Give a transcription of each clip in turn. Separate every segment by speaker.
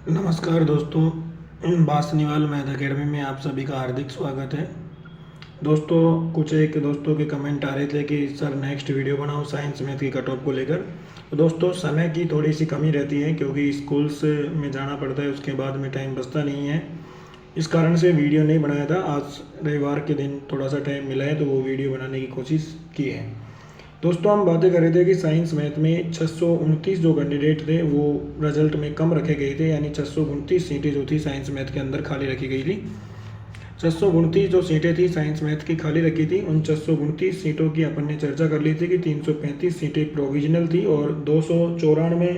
Speaker 1: नमस्कार दोस्तों, बासनीवाल math academy में आप सभी का हार्दिक स्वागत है। दोस्तों, कुछ एक दोस्तों के कमेंट आ रहे थे कि सर नेक्स्ट वीडियो बनाओ साइंस मैथ की कट ऑफ को लेकर। तो दोस्तों, समय की थोड़ी सी कमी रहती है क्योंकि स्कूल्स में जाना पड़ता है, उसके बाद में टाइम बचता नहीं है। इस कारण से वीडियो नहीं बनाया था। आज रविवार के दिन थोड़ा सा टाइम मिला है तो वो वीडियो बनाने की कोशिश की है। दोस्तों, हम बातें कर रहे थे कि साइंस मैथ में 629 जो कैंडिडेट थे वो रिजल्ट में कम रखे गए थे, यानी 629 सीटें जो थी साइंस मैथ के अंदर खाली रखी गई थी। 629 जो सीटें थी साइंस मैथ की खाली रखी थी, उन 629 सीटों की अपन ने चर्चा कर ली थी कि 335 सीटें प्रोविजनल थी और 294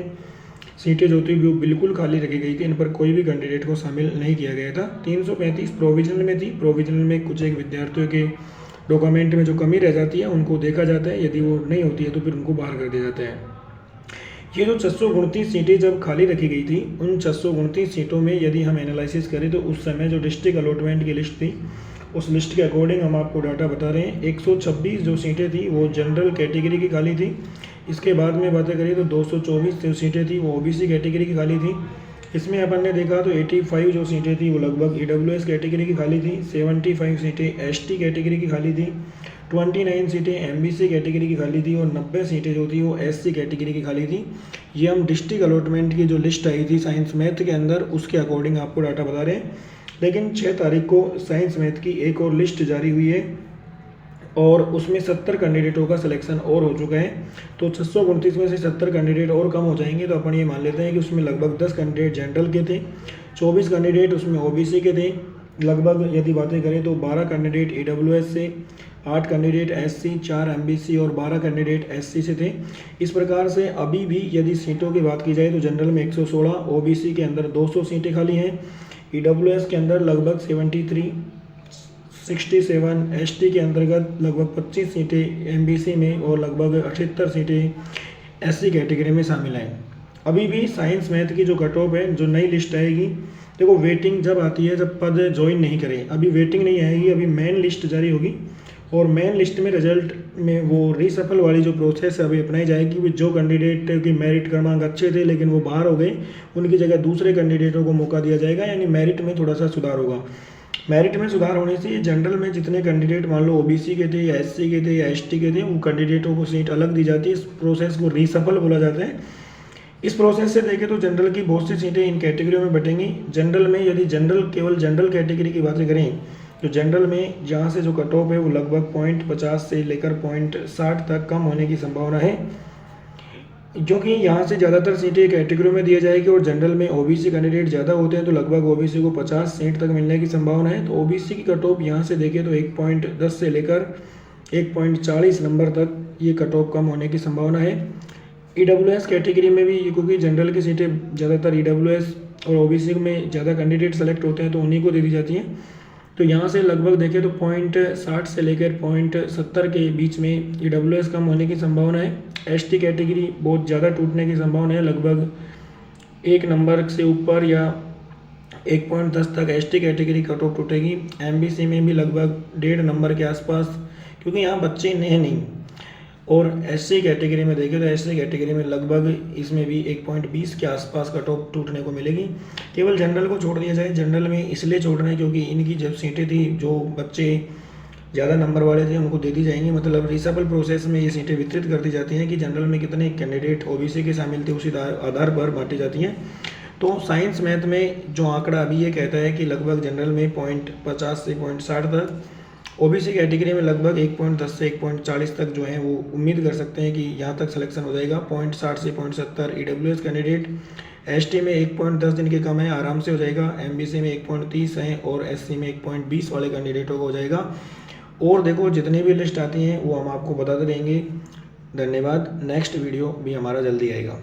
Speaker 1: सीटें जो थी वो बिल्कुल खाली रखी गई थी। इन पर कोई भी कैंडिडेट को शामिल नहीं किया गया था। 335 प्रोविजनल में थी। प्रोविजनल में कुछ एक विद्यार्थियों के डॉक्यूमेंट में जो कमी रह जाती है उनको देखा जाता है, यदि वो नहीं होती है तो फिर उनको बाहर कर दिया जाता है। ये जो 629 सीटें जब खाली रखी गई थी, उन 629 सीटों में यदि हम एनालिसिस करें तो उस समय जो डिस्ट्रिक्ट अलॉटमेंट की लिस्ट थी, उस लिस्ट के अकॉर्डिंग हम आपको डाटा बता रहे हैं। 126 जो सीटें थी वो जनरल कैटेगरी की खाली थी। इसके बाद में बातें करें तो 224 जो सीटें थी वो ओबीसी कैटेगरी की खाली थी। इसमें अपन ने देखा तो 85 जो सीटें थी वो लगभग ईडब्ल्यूएस कैटेगरी की खाली थी। 75 सीटें एसटी कैटेगरी की खाली थी। 29 सीटें एमबीसी कैटेगरी की खाली थी और 90 सीटें जो थी वो एससी कैटेगरी की खाली थी। ये हम डिस्ट्रिक्ट अलॉटमेंट की जो लिस्ट आई थी साइंस मैथ के अंदर, उसके अकॉर्डिंग आपको डाटा बता रहे हैं। लेकिन 6 तारीख को साइंस मैथ की एक और लिस्ट जारी हुई है और उसमें 70 कैंडिडेटों का सिलेक्शन और हो चुका है। तो 629 में से 70 कैंडिडेट और कम हो जाएंगे तो अपन ये मान लेते हैं कि उसमें लगभग 10 कैंडिडेट जनरल के थे, 24 कैंडिडेट उसमें ओबीसी के थे, लगभग यदि बातें करें तो 12 कैंडिडेट ईडब्ल्यूएस से, 8 कैंडिडेट एससी, 4 एमबीसी और 12 कैंडिडेट एससी से थे। इस प्रकार से अभी भी यदि सीटों की बात की जाए तो जनरल में 116, ओबीसी के अंदर 200 सीटें खाली हैं, ईडब्ल्यूएस के अंदर लगभग 73, 67, एसटी के अंतर्गत लगभग 25 सीटें एमबीसी में और लगभग 78 सीटें एससी कैटेगरी में शामिल हैं। अभी भी साइंस मैथ की जो कट ऑफ है, जो नई लिस्ट आएगी, देखो वेटिंग जब आती है जब पद ज्वाइन नहीं करें, अभी वेटिंग नहीं आएगी, अभी मेन लिस्ट जारी होगी और मेन लिस्ट में रिजल्ट में वो रीसफल वाली जो प्रोसेस है अभी अपनाई जाएगी। जो कैंडिडेट की मेरिट क्रमांक अच्छे थे लेकिन वो बाहर हो गए, उनकी जगह दूसरे कैंडिडेटों को मौका दिया जाएगा, यानी मेरिट में थोड़ा सा सुधार होगा। मेरिट में सुधार होने से जनरल में जितने कैंडिडेट मान लो ओबीसी के थे या एससी के थे या एसटी के थे, वो कैंडिडेटों को सीट अलग दी जाती है। इस प्रोसेस को रीसफल बोला जाता है। इस प्रोसेस से देखें तो जनरल की बहुत सी सीटें इन कैटेगरियों में बटेंगी। जनरल में यदि केवल जनरल कैटेगरी की बातें करें तो जनरल में जहाँ से जो कट ऑफ है वो लगभग 0.50 से लेकर 0.60 तक कम होने की संभावना है, क्योंकि यहाँ से ज़्यादातर सीटें कैटेगरी में दिया जाएगी और जनरल में ओबीसी कैंडिडेट ज़्यादा होते हैं तो लगभग ओबीसी को 50 सीट तक मिलने की संभावना है। तो ओबीसी की कट ऑफ यहाँ से देखें तो 1.10 से लेकर 1.40 नंबर तक ये कट ऑफ कम होने की संभावना है। ईडब्ल्यूएस कैटेगरी में भी, क्योंकि जनरल की सीटें ज़्यादातर ईडब्ल्यूएस और ओबीसी में ज़्यादा कैंडिडेट सेलेक्ट होते हैं तो उन्हीं को दे दी जाती हैं। तो यहाँ से लगभग देखें तो 0.60 से लेकर 0.70 के बीच में ईडब्ल्यूएस कम होने की संभावना है। एसटी कैटेगरी बहुत ज़्यादा टूटने की संभावना है, लगभग 1 नंबर से ऊपर या 1.10 तक एसटी कैटेगरी कट ऑफ टूटेगी। एमबीसी में भी लगभग 1.5 नंबर के आसपास, क्योंकि यहाँ बच्चे हैं नहीं। और एससी कैटेगरी में देखें तो एससी कैटेगरी में लगभग इसमें भी 1.20 के आसपास कट ऑफ टूटने को मिलेगी। केवल जनरल को छोड़ दिया जाए, जनरल में इसलिए छोड़ रहे हैं क्योंकि इनकी जब सीटें थी, जो बच्चे ज़्यादा नंबर वाले थे उनको दे दी जाएंगी। मतलब रीसफल प्रोसेस में ये सीटें वितरित कर दी जाती हैं कि जनरल में कितने कैंडिडेट ओबीसी के शामिल थे उसी आधार पर बांटी जाती हैं। तो साइंस मैथ में जो आंकड़ा अभी ये कहता है कि लगभग जनरल में 0.50 से 0.60 तक, ओबीसी कैटेगरी में लगभग 1.10 से 1.40 तक जो है वो उम्मीद कर सकते हैं कि यहाँ तक सिलेक्शन हो जाएगा। 0.60 से 0.70 ईडब्ल्यूएस कैंडिडेट, एसटी में 1.10 दिन के कम है, आराम से हो जाएगा। एमबीसी में 1.30 है और एससी में 1.20 वाले कैंडिडेटों को हो जाएगा। और देखो जितनी भी लिस्ट आती हैं वो हम आपको बताते रहेंगे। धन्यवाद। नेक्स्ट वीडियो भी हमारा जल्दी आएगा।